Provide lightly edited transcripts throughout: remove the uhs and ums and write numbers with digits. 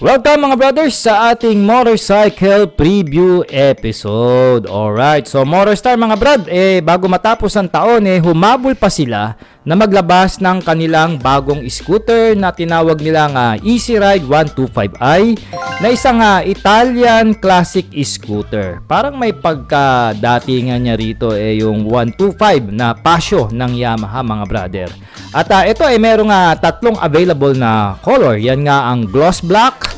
Welcome mga brothers sa ating motorcycle preview episode. Alright, so Motorstar mga brad, bago matapos ang taon humabol pa sila na maglabas ng kanilang bagong scooter na tinawag nilang Easy Ride 125i na isang Italian classic scooter. Parang may pagkadatingan niya rito yung 125 na Pasio ng Yamaha mga brother. At ito merong tatlong available na color. Yan nga ang gloss black,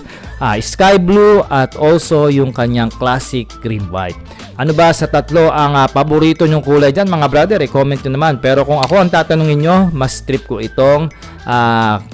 sky blue at also yung kanyang classic cream white. Ano ba sa tatlo ang paborito nyong kulay dyan mga brother? Comment nyo naman. Pero kung ako ang tatanungin nyo, mas trip ko itong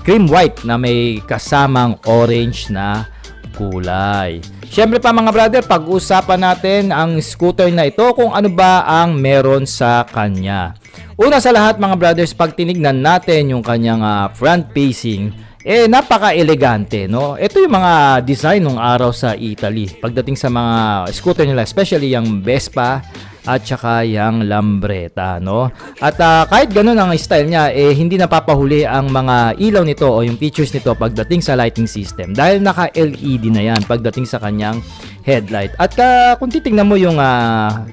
cream white na may kasamang orange na kulay. Syempre pa mga brother, pag-usapan natin ang scooter na ito kung ano ba ang meron sa kanya. Una sa lahat mga brothers, pag tinignan natin yung kanyang front facing, napaka-elegante, no? Ito yung mga design ng araw sa Italy. Pagdating sa mga scooter nila, especially yung Vespa at saka yung Lambretta, no? At kahit ganun ang style niya, hindi napapahuli ang mga ilaw nito o yung features nito pagdating sa lighting system. Dahil naka-LED na yan pagdating sa kanyang headlight. At kung titignan mo yung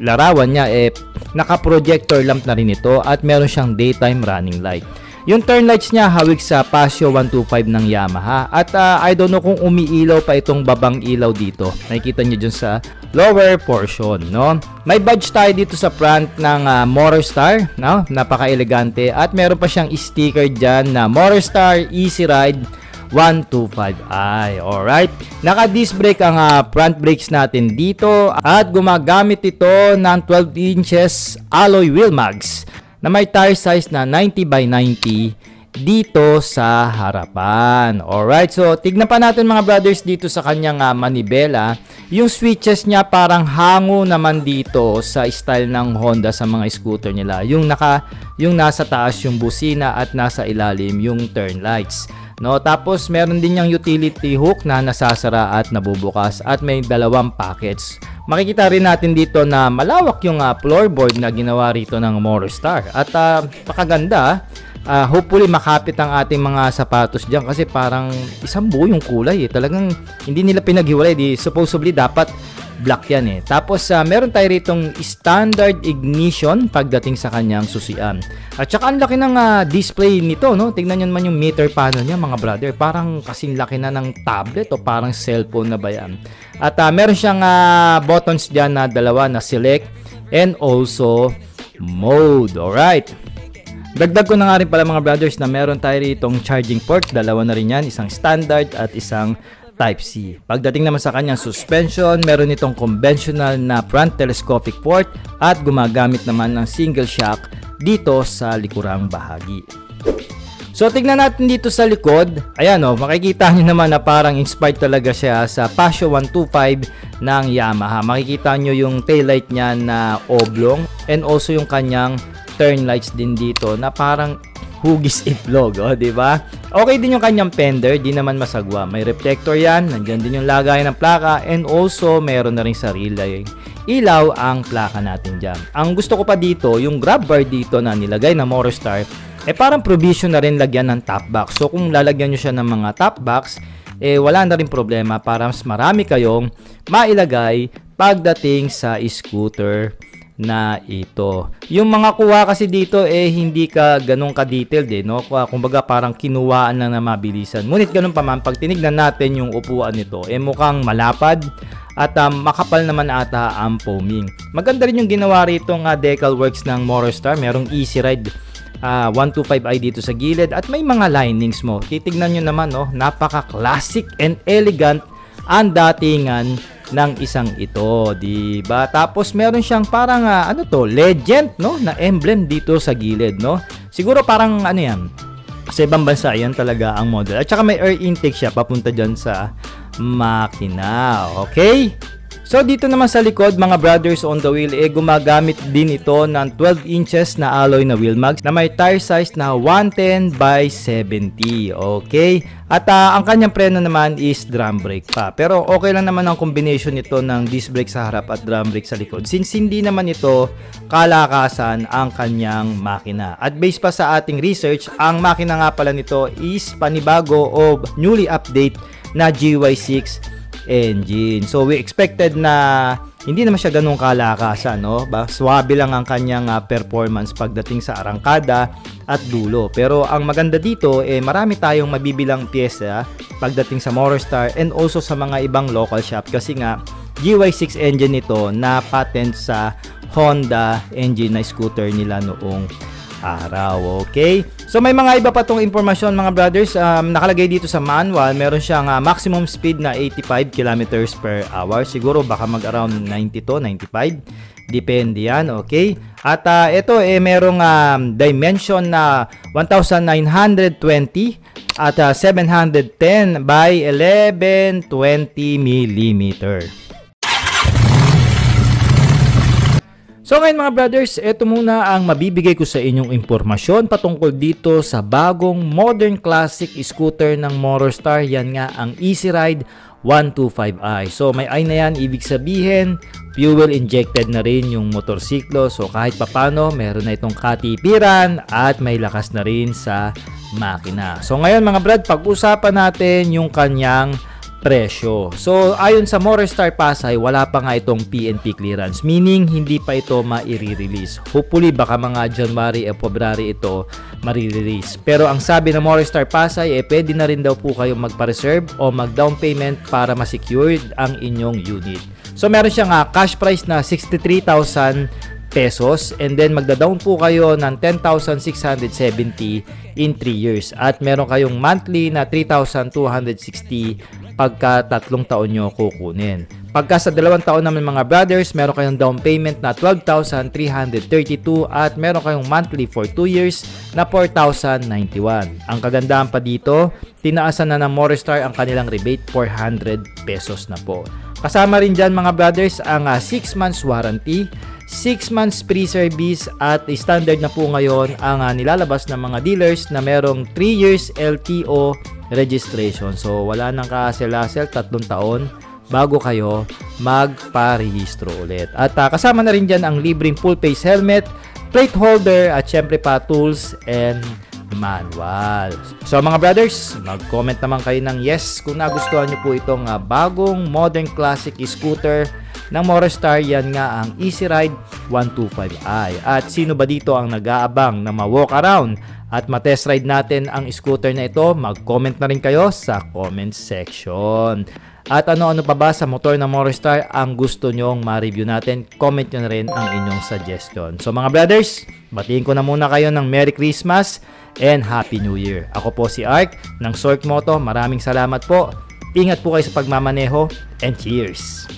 larawan niya, naka-projector lamp na rin ito at meron siyang daytime running light. Yung turn lights niya hawig sa Pasio 125 ng Yamaha. At I don't know kung umiilaw pa itong babang ilaw dito. Nakikita niyo dyan sa lower portion, no? May badge tayo dito sa front ng Motorstar, no? Napaka-elegante. At meron pa siyang sticker dyan na Motorstar Easy Ride 125i. Alright, naka-disc brake ang front brakes natin dito at gumagamit ito ng 12 inches alloy wheel mags na may tire size na 90 by 90 dito sa harapan. Alright, so tignan pa natin mga brothers dito sa kanyang manibela. Yung switches niya parang hango naman dito sa style ng Honda sa mga scooter nila. Yung nasa taas yung busina at nasa ilalim yung turn lights. No, tapos meron din yung utility hook na nasasara at nabubukas at may dalawang packets. Makikita rin natin dito na malawak yung floorboard na ginawa rito ng Motorstar. At pakaganda, hopefully makapit ang ating mga sapatos diyan kasi parang isang buo yung kulay Talagang hindi nila pinaghiwalay. Supposedly dapat black yan Tapos meron tayo ritong standard ignition pagdating sa kanyang susian. At saka ang laki ng display nito, no? Tingnan nyo naman yung meter panel niya mga brother. Parang kasing laki na ng tablet o parang cellphone na ba yan. At meron siyang buttons dyan na dalawa na select and also mode. Alright. Dagdag ko na nga rin pala mga brothers na meron tayo ritong charging port. Dalawa na rin yan. Isang standard at isang Type-C. Pagdating naman sa kanyang suspension, meron itong conventional na front telescopic port at gumagamit naman ng single shock dito sa likurang bahagi. So tignan natin dito sa likod. Ayan makikita nyo naman na parang inspired talaga siya sa Pasio 125 ng Yamaha. Makikita nyo yung taillight niya na oblong and also yung kanyang turn lights din dito na parang hugis itlog, di ba? Okay din yung kanyang fender, di naman masagwa. May reflector yan, nandiyan din yung lagay ng plaka and also meron na rin sarili ilaw ang plaka natin dyan. Ang gusto ko pa dito, yung grab bar dito na nilagay na Motorstar, parang provision na rin lagyan ng top box. So kung lalagyan nyo siya ng mga top box, wala na rin problema para mas marami kayong mailagay pagdating sa scooter na ito. Yung mga kuha kasi dito hindi ka ganun ka-detailed no? Kumbaga parang kinuwaan lang na mabilisan. Ngunit ganun pa man, pag tinignan natin yung upuan nito, mukhang malapad at makapal naman ata ang foaming. Maganda rin yung ginawa rito decal works ng Motorstar. Merong Easy Ride 125i dito sa gilid at may mga linings mo. Titignan nyo naman napaka-classic and elegant ang datingan ng isang ito, di ba? Tapos meron siyang parang legend na emblem dito sa gilid, no? Siguro parang yan. Sa ibang bansa yan talaga ang model. At saka may air intake siya papunta diyan sa makina. Okay? So dito naman sa likod mga brothers on the wheel gumagamit din ito ng 12 inches na alloy na wheel mags na may tire size na 110 by 70. Okay? At ang kanyang preno naman is drum brake pa. Pero okay lang naman ang combination nito ng disc brake sa harap at drum brake sa likod. Since hindi naman ito kalakasan ang kanyang makina. At based pa sa ating research, ang makina nga pala nito is panibago o newly update na GY6 engine. So we expected na hindi naman siya ganun kalakasan, no? Swabe lang ang kanyang performance pagdating sa arangkada at dulo. Pero ang maganda dito, marami tayong mabibilang pyesa pagdating sa Motorstar and also sa mga ibang local shop kasi nga GY6 engine ito na patent sa Honda engine na scooter nila noong araw. Okay? So may mga iba pa tong impormasyon mga brothers. Nakalagay dito sa manual, meron siyang maximum speed na 85 kilometers per hour. Siguro baka mag around 90 to 95. Depende yan. Okay? At ito merong dimension na 1920 at 710 by 1120 millimeter. So ngayon mga brothers, ito muna ang mabibigay ko sa inyong impormasyon patungkol dito sa bagong modern classic scooter ng Motorstar. Yan nga ang Easy Ride 125i. So may I na yan, ibig sabihin fuel injected na rin yung motorsiklo. So kahit papano meron na itong katipiran at may lakas na rin sa makina. So ngayon mga brad, pag-usapan natin yung kanyang presyo. So ayon sa Motorstar Pasay, wala pa nga itong PNP clearance, meaning hindi pa ito mai-release. Hopefully baka mga January o February ito ma-release. Pero ang sabi ng Motorstar Pasay, pwede na rin daw po kayo magpa-reserve o mag-down payment para ma-secured ang inyong unit. So meron siyang cash price na 63,000 pesos and then magda-down po kayo ng 10,670 in 3 years at meron kayong monthly na 3,260 pagka 3 taon nyo kukunin. Pagka sa 2 taon naman mga brothers, meron kayong down payment na 12,332 at meron kayong monthly for 2 years na 4,091. Ang kagandahan pa dito, tinaasan na ng Motorstar ang kanilang rebate, 400 pesos na po. Kasama rin dyan mga brothers ang 6 months warranty, 6 months free service at standard na po ngayon ang nilalabas ng mga dealers na merong 3 years LTO registration. So wala nang ka-hassle-hassle, 3 taon bago kayo magpa-rehistro ulit. At kasama na rin dyan ang libreng full face helmet, plate holder at syempre pa tools and manual. So mga brothers, mag-comment naman kayo ng yes kung nagustuhan nyo po itong bagong modern classic scooter ng Motorstar. Yan nga ang Easy Ride 125i. At sino ba dito ang nag-aabang na ma-walk around at ma-test ride natin ang scooter na ito? Mag-comment na rin kayo sa comment section. At ano-ano pa ba sa motor ng Motorstar ang gusto nyong ma-review natin? Comment nyo na rin ang inyong suggestion. So mga brothers, batiin ko na muna kayo ng Merry Christmas and Happy New Year. Ako po si Ark ng Sork Moto. Maraming salamat po. Ingat po kayo sa pagmamaneho and cheers!